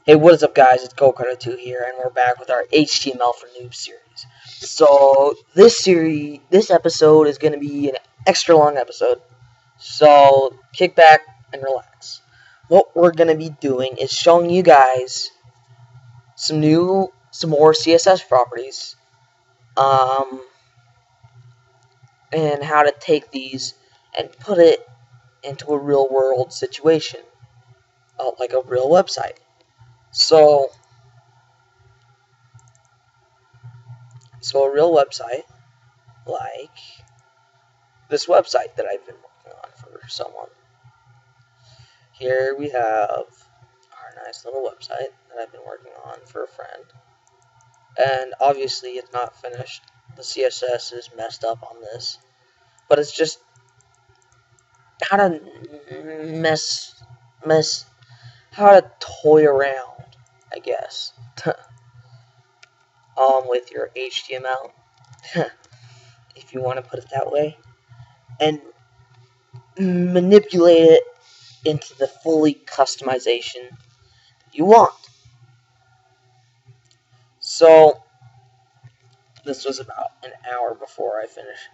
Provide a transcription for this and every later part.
Hey, what is up, guys? It's GoCarter2 here, and we're back with our HTML for Noobs series. So, this episode is going to be an extra long episode. So, kick back and relax. What we're going to be doing is showing you guys some more CSS properties, and how to take these and put it into a real-world situation, like a real website. So a real website, like this website that I've been working on for someone. Here we have our nice little website that I've been working on for a friend. And obviously it's not finished. The CSS is messed up on this. But it's just how to how to toy around, I guess, with your HTML, if you want to put it that way, and manipulate it into the fully customization you want. So this was about an hour before I finished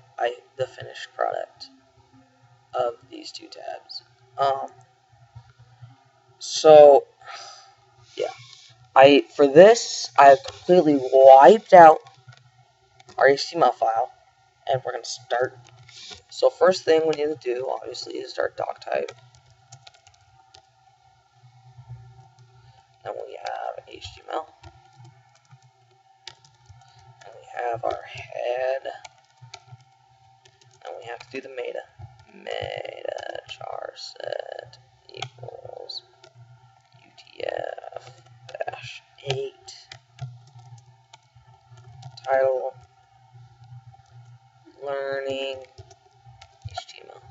the finished product of these two tabs. So yeah, for this I have completely wiped out our HTML file, and we're gonna start. So first thing we need to do, obviously, is start doc type. Then we have HTML. And we have our head. And we have to do the meta. Meta char set equals UTF-8. Title learning HTML.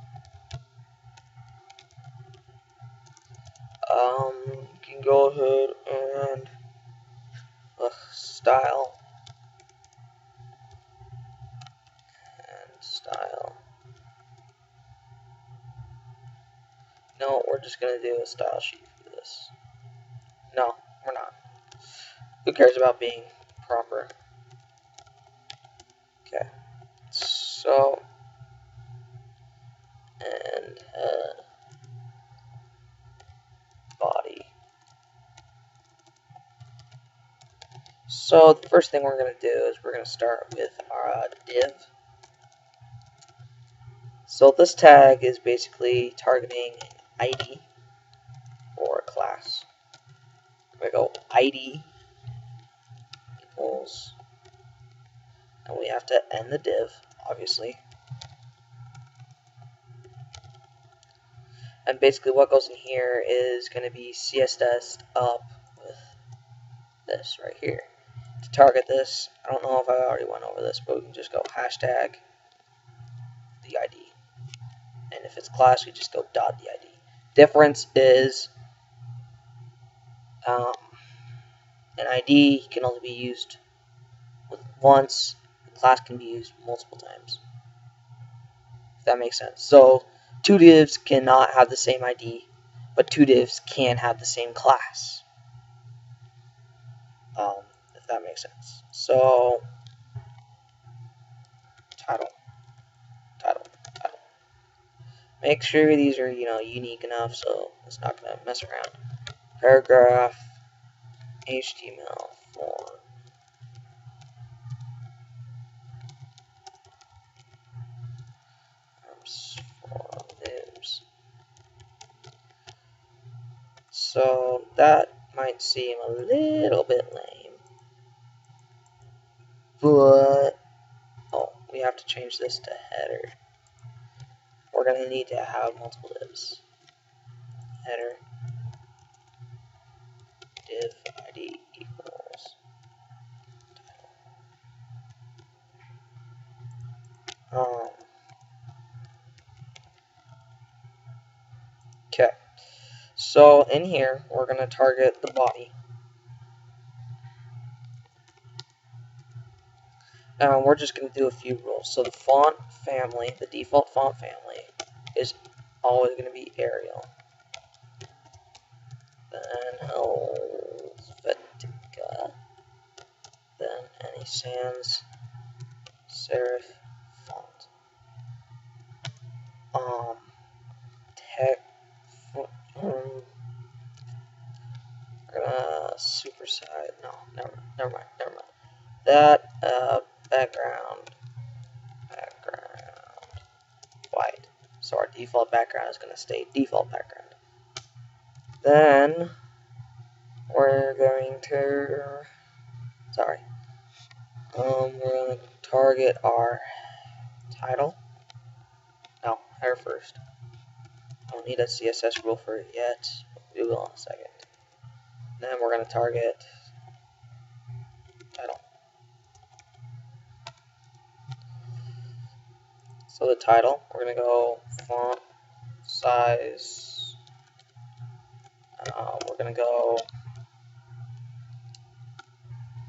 You can go ahead and style and style. No, we're just gonna do a style sheet for this. No, we're not. Who cares about being proper? Okay. So, and body. So the first thing we're going to do is we're going to start with our div. So this tag is basically targeting an ID or a class. We go ID equals, and we have to end the div, obviously. And basically what goes in here is going to be CSS up with this right here. To target this, I don't know if I already went over this, but we can just go hashtag the ID. And if it's class, we just go dot the ID. Difference is an ID can only be used once. The class can be used multiple times. If that makes sense. So two divs cannot have the same ID, but two divs can have the same class. If that makes sense. So title. Make sure these are, unique enough so it's not gonna mess around. Paragraph, HTML form. For Noobs. So that might seem a little bit lame, but we have to change this to header. We're going to need to have multiple divs. Header div ID equals title. Okay. So in here, we're going to target the body. And we're just going to do a few rules. So the font family, the default font family, is always going to be Arial. Then sans serif font. Tech. Supersize. No, never mind. That background white. So our default background is going to stay default background. Then we're going to we're going to target our title. No, header first. I don't need a CSS rule for it yet. We will in a second. Then we're going to target title. So the title, we're going to go font size. We're going to go.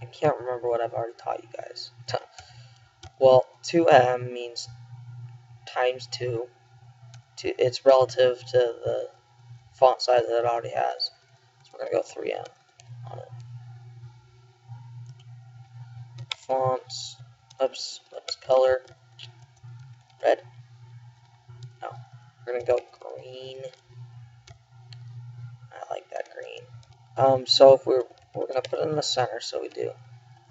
I can't remember what I've already taught you guys. Well, 2M means times 2. It's relative to the font size that it already has. So we're going to go 3M on it. Fonts, let's color, red. No, we're going to go green. I like that green. So if we're going to put it in the center, so we do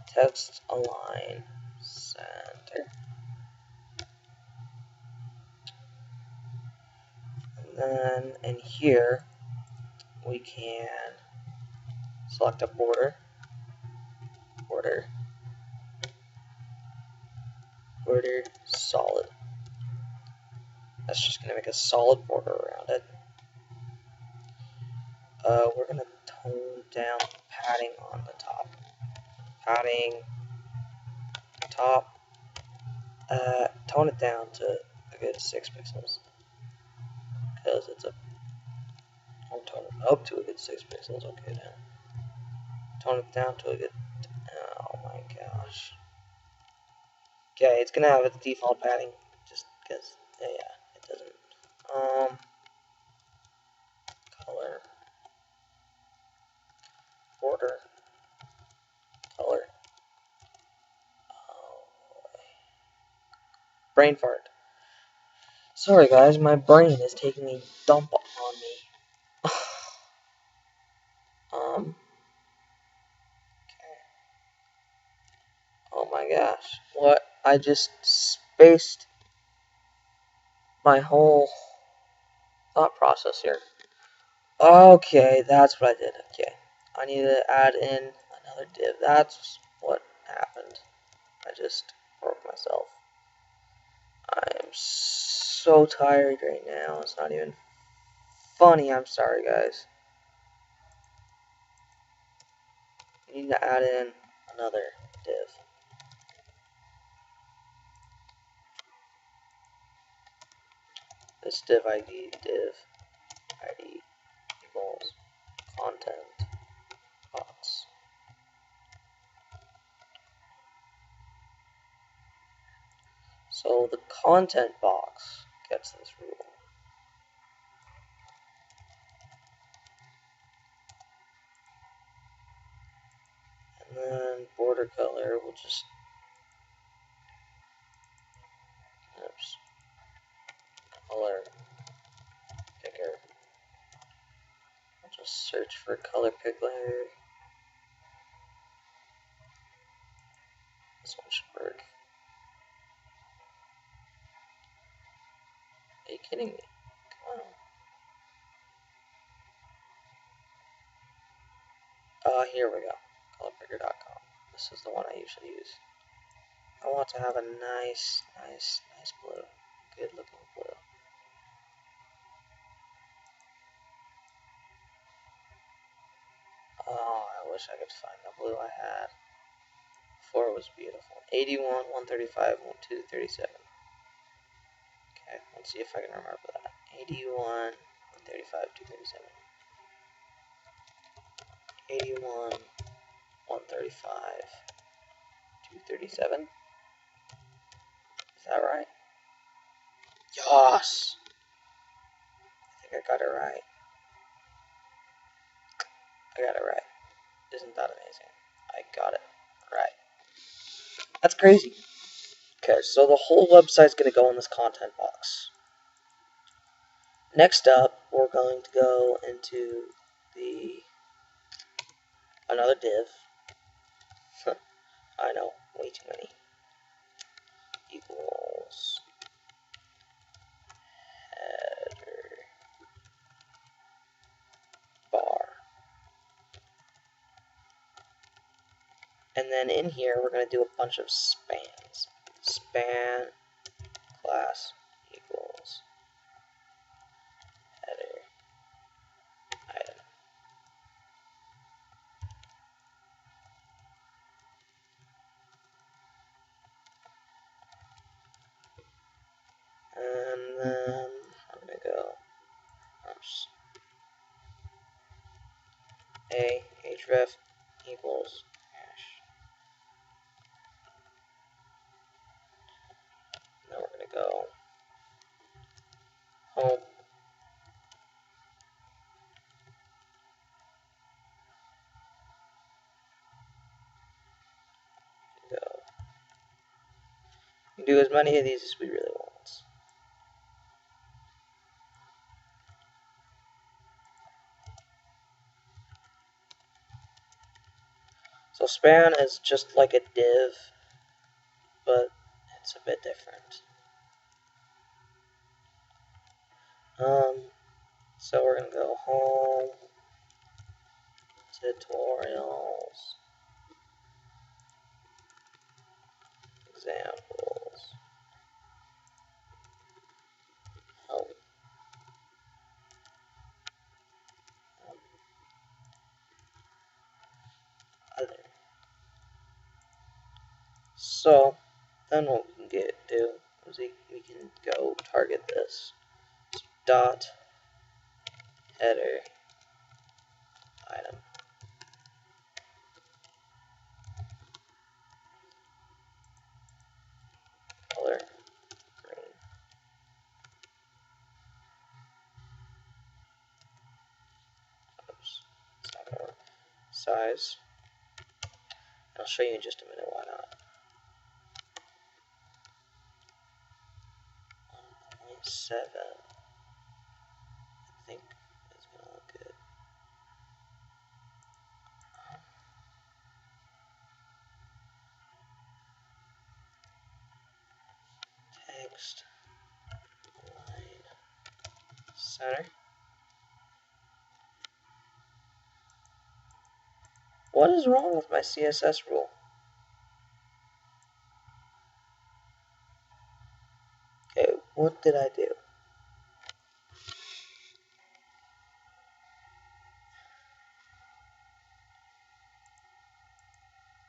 text align center. And then in here, we can select a border, solid. That's just going to make a solid border around it. We're going to tone down padding on the top. Padding, top, tone it down to a good 6 pixels. Because it's I'll tone it up to a good 6 pixels. Okay, now. Tone it down to a good, oh my gosh. Okay, it's going to have its default padding, just because, yeah, it doesn't. Color, border, color. Oh, brain fart. Sorry guys, my brain is taking a dump on me. Okay. Oh my gosh. What? I just spaced my whole thought process here. Okay, that's what I did. Okay. I need to add in another div. That's what happened. I just broke myself. I am so tired right now. It's not even funny. I'm sorry, guys. I need to add in another div. This div ID equals content box. So the content box gets this rule. And then border color will just color picker. I'll just search for color picker. This one should work. Are you kidding me? Come on. Here we go. Colorpicker.com. This is the one I usually use. I want to have a nice blue. Good looking blue. Oh, I wish I could find the blue I had. Before it was beautiful. 81, 135, 237. Okay, let's see if I can remember that. 81, 135, 237. 81, 135, 237. Is that right? Yes! I think I got it right. I got it right. Isn't that amazing? I got it right. That's crazy. Okay, so the whole website's going to go in this content box. Next up, we're going to go into another div. I know, way too many. Equals header bar. And then in here, we're going to do a bunch of spans. Span class equals header item. And then I'm going to go href equals hash. Now we're going to go home. Go. We can do as many of these as we really want. So span is just like a div, but it's a bit different. So we're gonna go home, tutorials, examples, help, other. So then what we can do is we can go target this. So dot header item. Color green. Oops, it's not gonna work. Size. I'll show you in just a minute why not. 1.7. I think it's gonna look good. Text line center. What is wrong with my CSS rule? Okay, what did I do?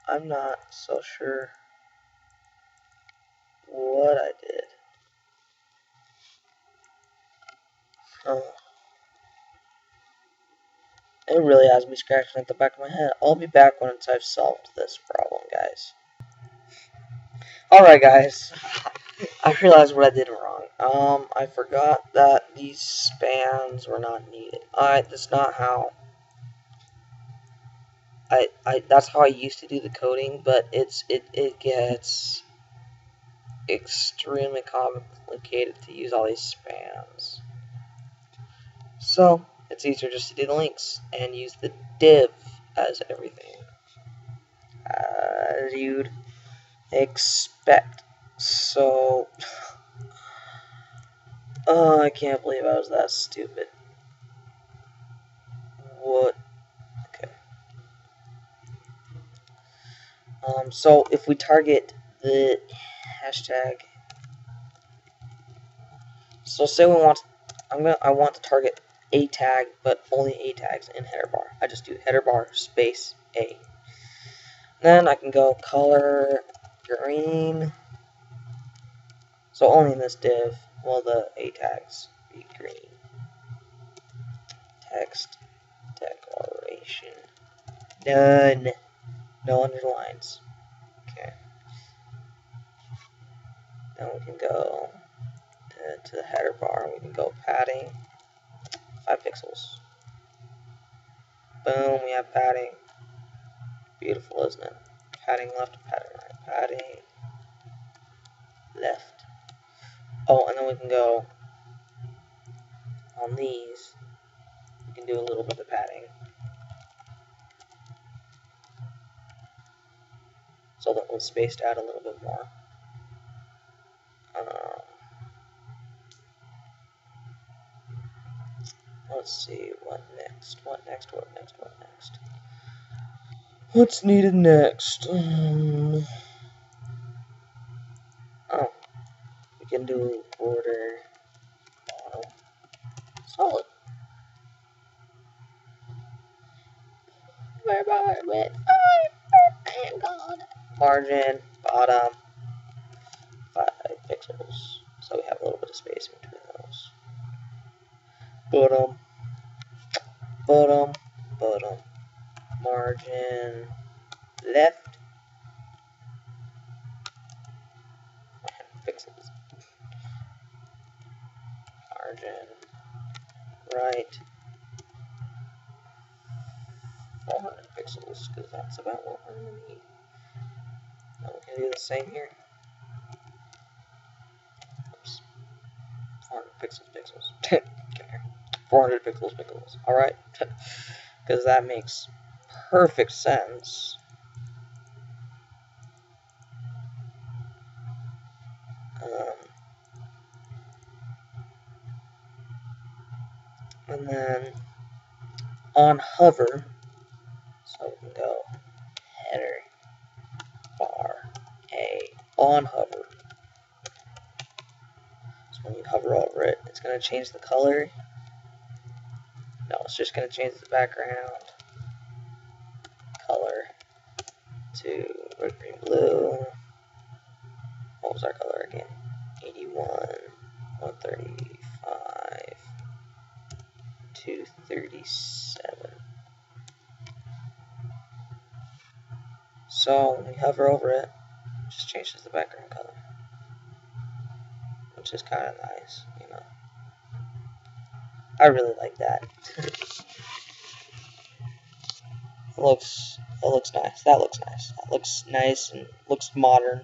I'm not so sure what I did. Oh, it really has me scratching at the back of my head. I'll be back once I've solved this problem, guys. Alright, guys. I realized what I did wrong. I forgot that these spans were not needed. That's not how that's how I used to do the coding, but it gets extremely complicated to use all these spans. So it's easier just to do the links and use the div as everything, as you'd expect. So, oh, I can't believe I was that stupid. What? Okay. So if we target the hashtag, so say we want, I want to target a tag, but only a tags in header bar. I just do header bar space a. Then I can go color green. So only in this div will the a tags be green. Text declaration. Done. No underlines. Okay. Then we can go to the header bar. We can go padding. 5 pixels. Boom, we have padding. Beautiful, isn't it? Padding left, padding right, padding, left. Oh, and then we can go on these. We can do a little bit of padding, so that we're spaced out a little bit more. Let's see, what next? What next? What next? What next? What's needed next? Oh, we can do border bottom solid. Margin bottom 5 pixels, so we have a little bit of space between those. Bottom, bottom, bottom. Margin left. Pixels. Margin right. 400 pixels, because that's about what we're going to need. Now we can do the same here. Oops. 400 pixels. Come here. 400 pixels. Alright. Because that makes perfect sense. And then on hover, so we can go header bar A on hover. So when you hover over it, it's going to change the color. No, it's just going to change the background color to red, green, blue. What was our color again? 81, 135, 237. So when we hover over it, it just changes the background color, which is kind of nice, you know. I really like that. It looks nice. That looks nice. That looks nice and looks modern.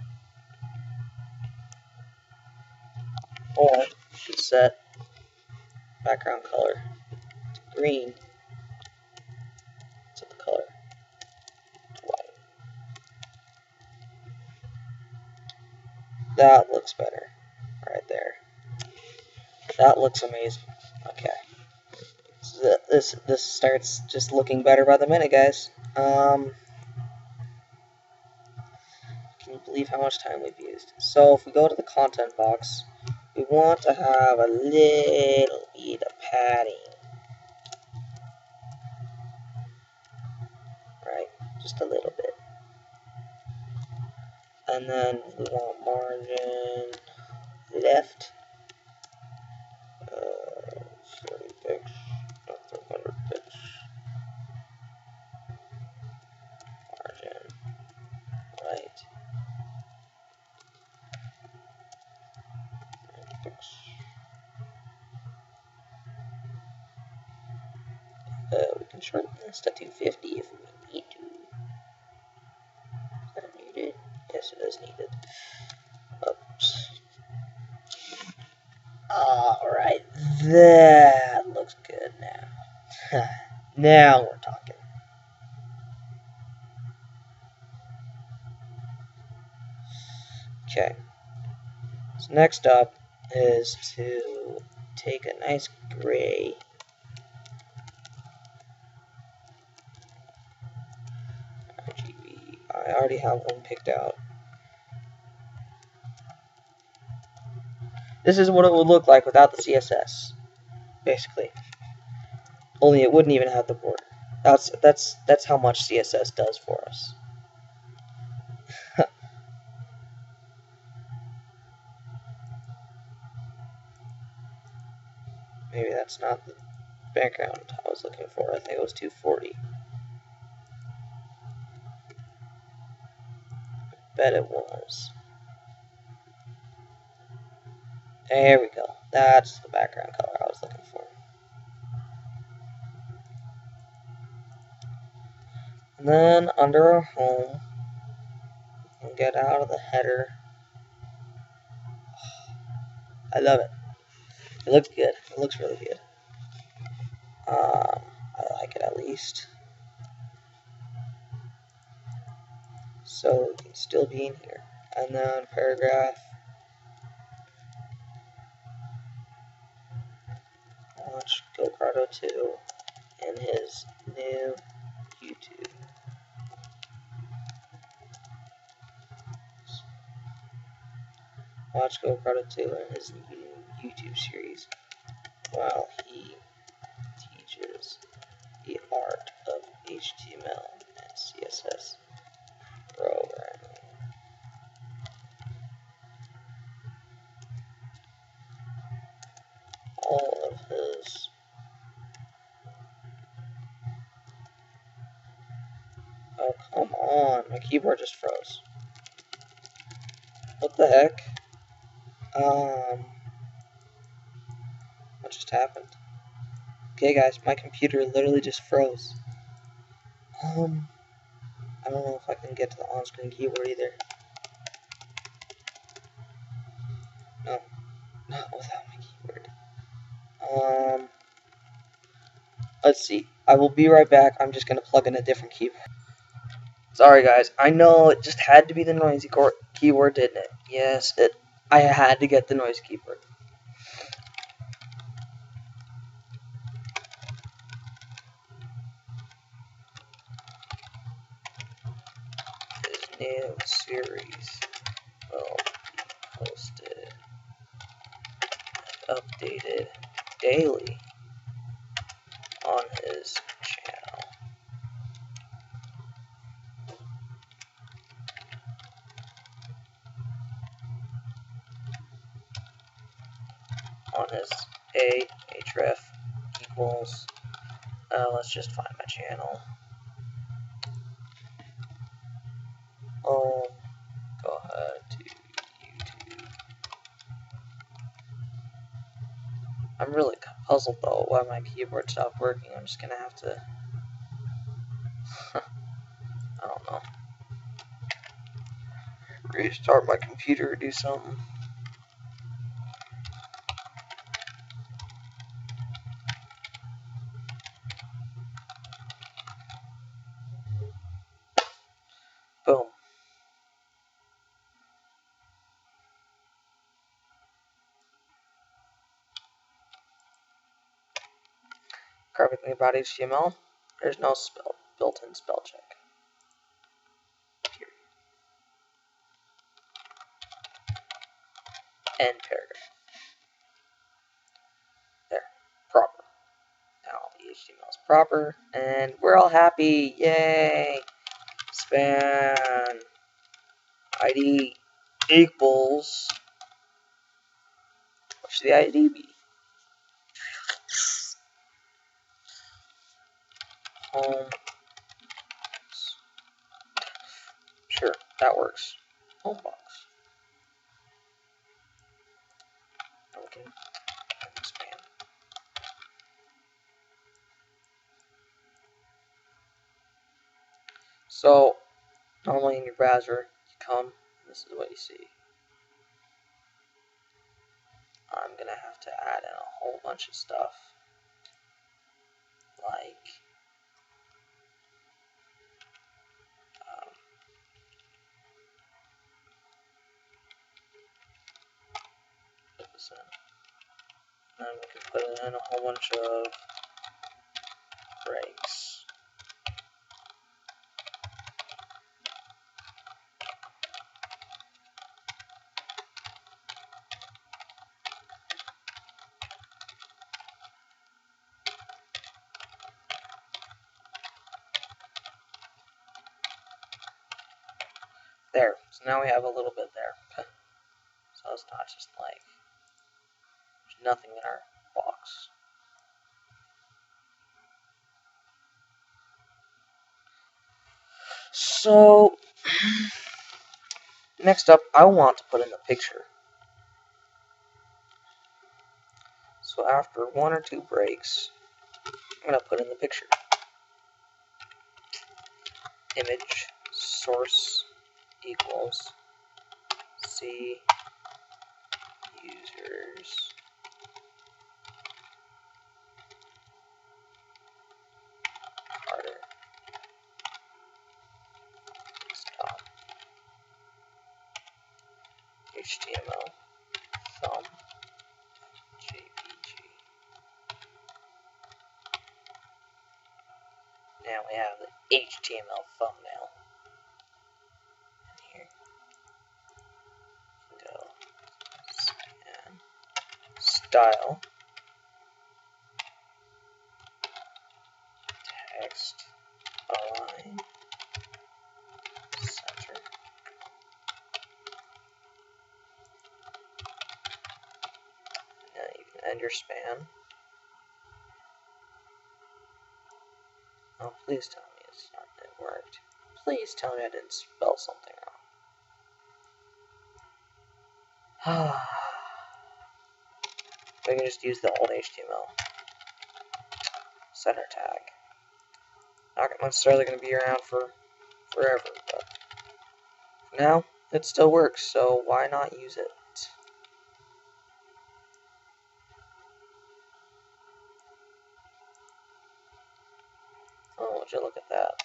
Or you should set background color to green. Set the color to white. That looks better. Right there. That looks amazing. Okay. So this starts just looking better by the minute, guys. Can you believe how much time we've used? So if we go to the content box, we want to have a little bit of padding. Right? Just a little bit. And then we want margin left. 30 pix, not 300 pix. Margin right. We can shorten this to 250 if we need to. Is that needed? Yes, it is needed. Oops. Alright, that looks good now. Now we're talking. Okay. So next up is to take a nice gray RGB. I already have one picked out. This is what it would look like without the CSS, basically. Only it wouldn't even have the border. That's how much CSS does for us. Maybe that's not the background I was looking for. I think it was 240. Bet it was. There we go. That's the background color I was looking for. And then under our home, and get out of the header. I love it. It looks good. It looks really good. I like it at least. So it can still be in here. And then paragraph. Watch GoCardo 2 and his new YouTube. Watch GoCardo 2 and his new YouTube series while he teaches the art of HTML and CSS programming. All of his oh, come on. My keyboard just froze. What the heck? What just happened? Okay, guys, my computer literally just froze. I don't know if I can get to the on-screen keyboard either. No, not without my keyboard. Let's see. I will be right back. I'm just gonna plug in a different keyboard. Sorry, guys. I know it just had to be the noisy keyboard, didn't it? Yes, I had to get the noisy keyboard. His new series will be posted and updated daily on his channel. On his href equals, let's just find my channel. Go ahead to YouTube. I'm really puzzled though why my keyboard stopped working. I'm just gonna have to I don't know, restart my computer or do something. Boom. Carving about HTML, there's no built-in spell check. Period. End paragraph. There. Proper. Now the HTML is proper, and we're all happy. Yay! Span ID equals. What should the ID be? Home. Sure, that works. Home box. And we can expand. So, normally in your browser, you come, this is what you see. I'm gonna have to add in a whole bunch of stuff. Like, put this in. Then we can put in a whole bunch of breaks. There, so now we have a little bit there. So it's not just like, there's nothing in our box. So, next up, I want to put in a picture. So after one or two breaks, I'm going to put in the picture. Image, source, equals C users harder stop HTML thumb JPG. Now we have the HTML thumbnail. And here we go and style text align center. Now you can end your span. Oh, please tell me it worked. Please tell me I didn't spell something wrong. We can just use the old HTML center tag. Not necessarily going to be around for forever, but for now, it still works, so why not use it? Oh, would you look at that?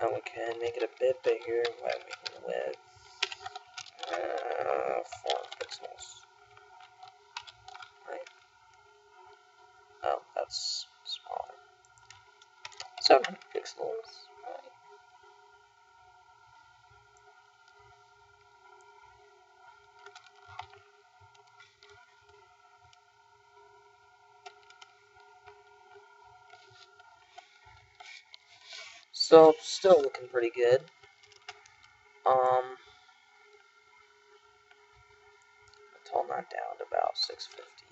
And we can make it a bit bigger by making the width 4 pixels. Right? Oh, that's smaller. 7 pixels. Right. So, still looking pretty good. Tone that down to about 650.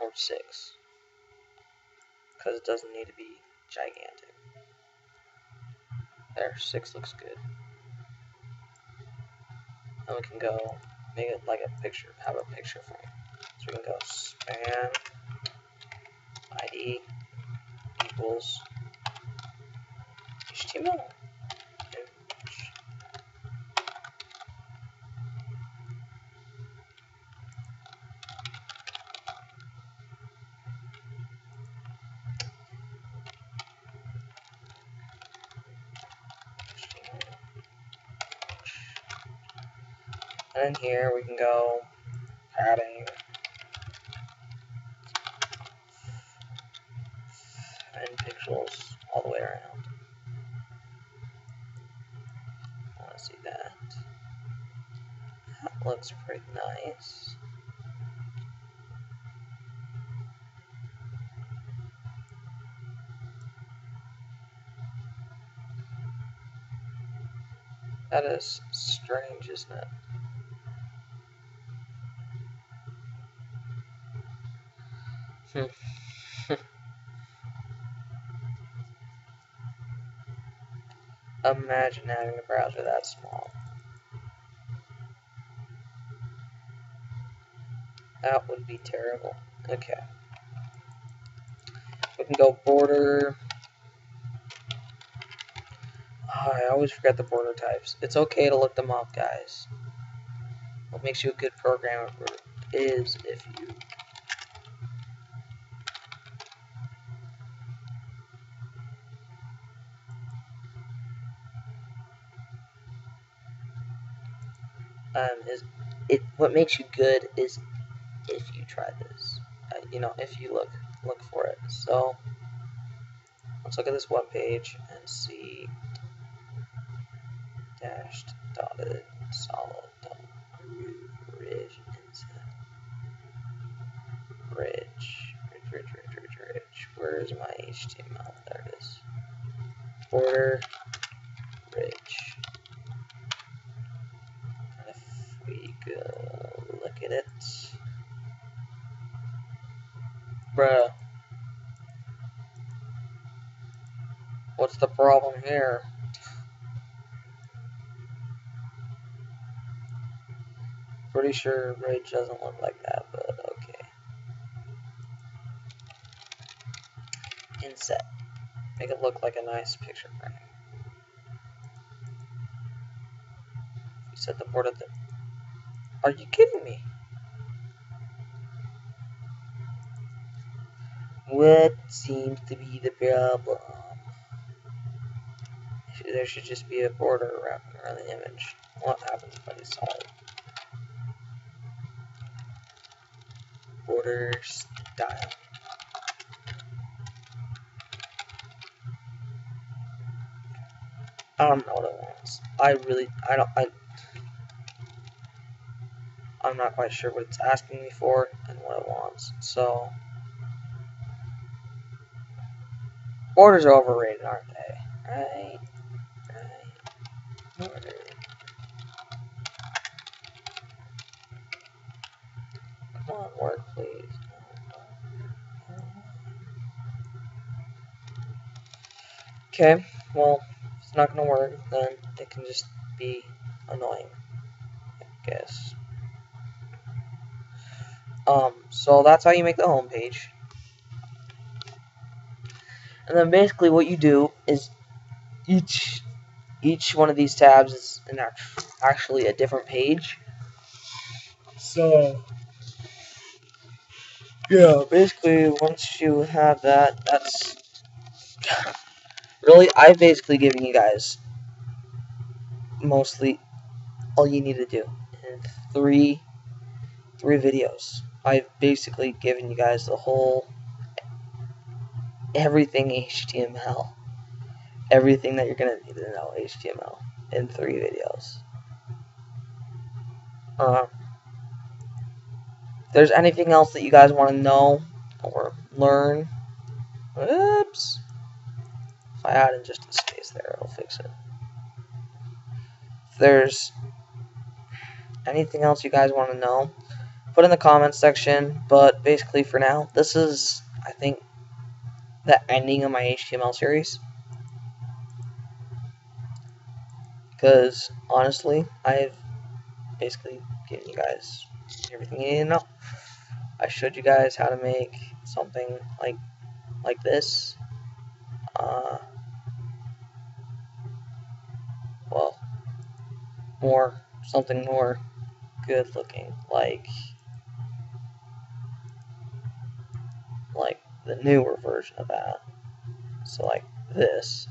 Or 6. Because it doesn't need to be gigantic. There, 6 looks good. And we can go make it like a picture, have a picture frame. So we can go span ID equals HTML. And then here we can go padding 10 pixels all the way around. I want to see that. That looks pretty nice. That is strange, isn't it? Imagine having a browser that small. That would be terrible. Okay. We can go border. Oh, I always forget the border types. It's okay to look them up, guys. What makes you a good programmer is if you what makes you good is if you try this. You know, if you look for it. So let's look at this web page and see dashed dotted solid ridge ridge. Where is my HTML? There it is. Border ridge. And if we go look at it, bruh, what's the problem here? pretty sure Rage doesn't look like that, but okay. Inset. Make it look like a nice picture frame. You set the board at the... Are you kidding me? What seems to be the problem? There should just be a border wrapping around the image. What happens if I decide? Border style. I don't know what it wants. I'm not quite sure what it's asking me for and what it wants. So, borders are overrated, aren't they? Right. Border. Come on, work, please. Okay, well, if it's not gonna work, then it can just be annoying, I guess. So that's how you make the home page. And then basically what you do is each one of these tabs is actually a different page. So yeah, basically once you have that, that's really, I've basically given you guys mostly all you need to do in three videos. I've basically given you guys the whole everything HTML. Everything that you're going to need to know HTML in 3 videos. If there's anything else that you guys want to know or learn, oops, if I add in just a space there, it'll fix it. If there's anything else you guys want to know, put in the comments section, but basically for now, this is, I think, the ending of my HTML series. Because, honestly, I've basically given you guys everything you need to know. I showed you guys how to make something like this. Well, something more good looking, like the newer version of that. So like this.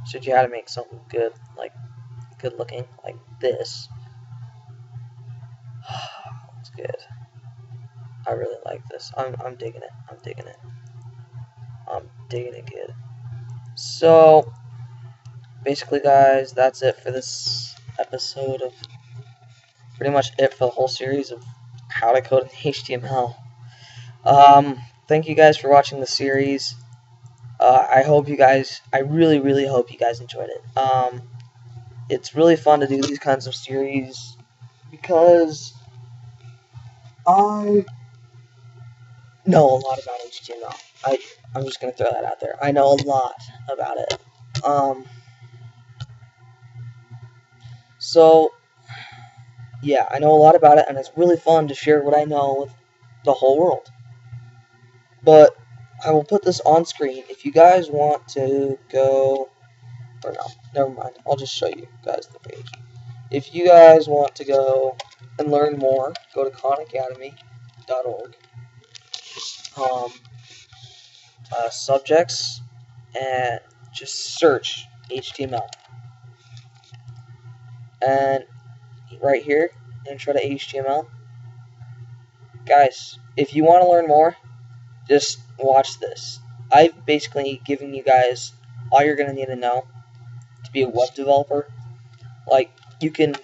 Showed you how to make something good, like good looking, like this. It's good. I really like this. I'm digging it. I'm digging it. I'm digging it good. So basically, guys, that's it for this episode of pretty much it for the whole series of how to code in HTML. Thank you guys for watching the series. I really, really hope you guys enjoyed it. It's really fun to do these kinds of series because I know a lot about HTML. I'm just going to throw that out there. I know a lot about it. So, yeah, I know a lot about it, and it's really fun to share what I know with the whole world. But I will put this on screen. If you guys want to go... Or no, never mind. I'll just show you guys the page. If you guys want to go and learn more, go to khanacademy.org. Subjects, and just search HTML. And right here, intro to HTML. Guys, if you want to learn more, just watch this. I've basically given you guys all you're going to need to know to be a web developer. Like, you can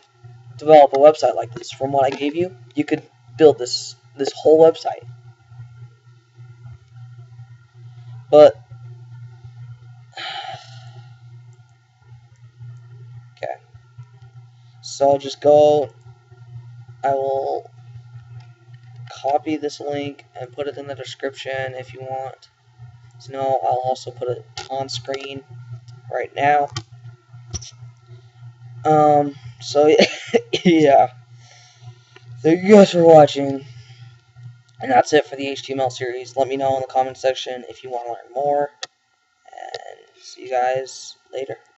develop a website like this. From what I gave you, you could build this whole website. But okay, so just go. I will copy this link and put it in the description if you want to know. I'll also put it on screen right now. So yeah, Thank you guys for watching. And that's it for the HTML series. Let me know in the comment section if you want to learn more. And see you guys later.